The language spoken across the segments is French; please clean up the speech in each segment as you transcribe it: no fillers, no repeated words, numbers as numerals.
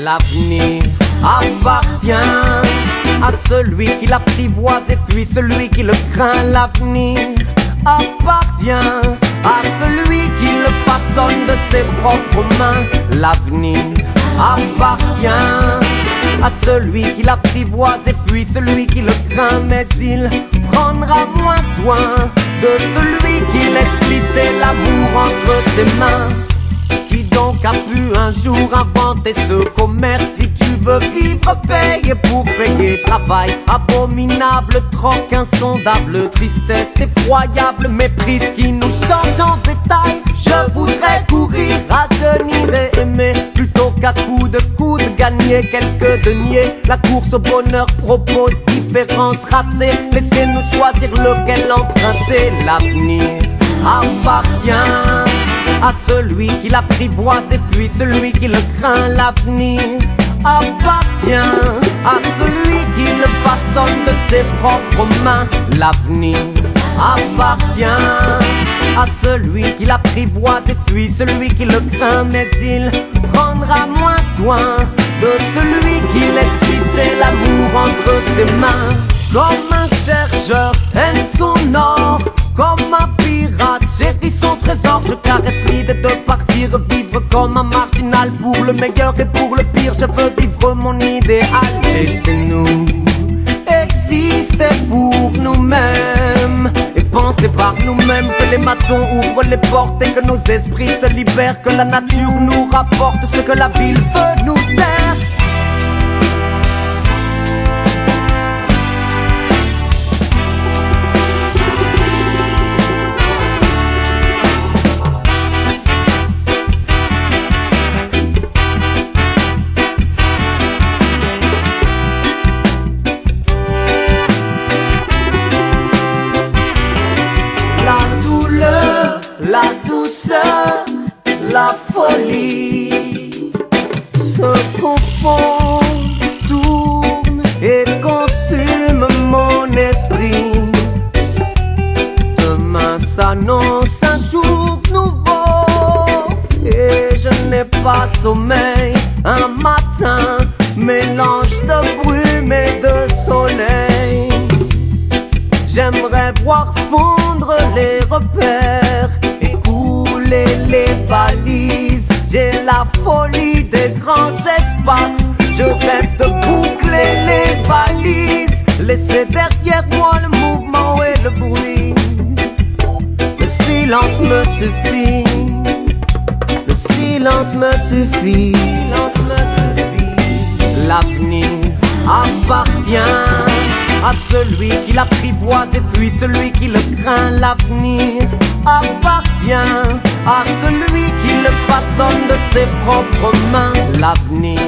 L'avenir appartient à celui qui l'apprivoise et fuit celui qui le craint. L'avenir appartient à celui qui le façonne de ses propres mains. L'avenir appartient à celui qui l'apprivoise et fuit celui qui le craint. Mais il prendra moins soin de celui qui laisse glisser l'amour entre ses mains. Qui donc a pu un jour inventer ce commerce? Si tu veux vivre, paye pour payer. Travail abominable, troc insondable, tristesse effroyable, méprise qui nous change en bétail. Je voudrais courir, rajeunir et aimer, plutôt qu'à coups de coude gagner quelques deniers. La course au bonheur propose différents tracés. Laissez-nous choisir lequel emprunter. L'avenir appartient à celui qui l'apprivoise et fuit celui qui le craint. L'avenir appartient à celui qui le façonne de ses propres mains. L'avenir appartient à celui qui l'apprivoise et fuit celui qui le craint. Mais il prendra moins soin de celui qui laisse glisser l'amour entre ses mains. Comme un chercheur aime son or, comme un pirate chérit son trésor, je caresse l'idée de partir, vivre comme un marginal. Pour le meilleur et pour le pire, je veux vivre mon idéal. Laissez-nous exister pour nous-mêmes et penser par nous-mêmes, que les matons ouvrent les portes et que nos esprits se libèrent, que la nature nous rapporte ce que la ville veut nous taire. La douceur, la folie se confondent, tournent et consument mon esprit. Demain s'annonce un jour nouveau et je n'ai pas sommeil. Un matin, mélange de brume et de soleil. J'aimerais voir fondre les repères, les balises. J'ai la folie des grands espaces, je rêve de boucler les valises. Laisser derrière moi le mouvement et le bruit. Le silence me suffit, le silence me suffit. L'avenir appartient à celui qui l'apprivoise et fuit celui qui le craint. L'avenir appartient à celui qui le façonne de ses propres mains. L'avenir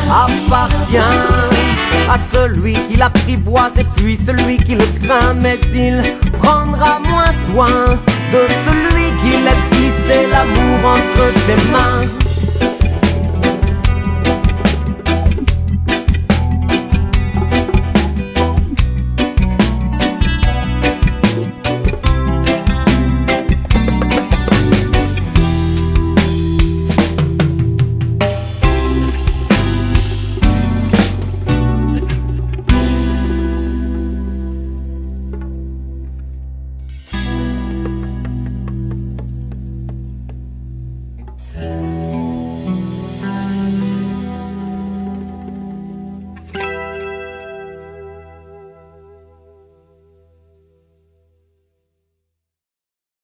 appartient à celui qui l'apprivoise et fuit celui qui le craint. Mais il prendra moins soin de celui qui laisse glisser l'amour entre ses mains.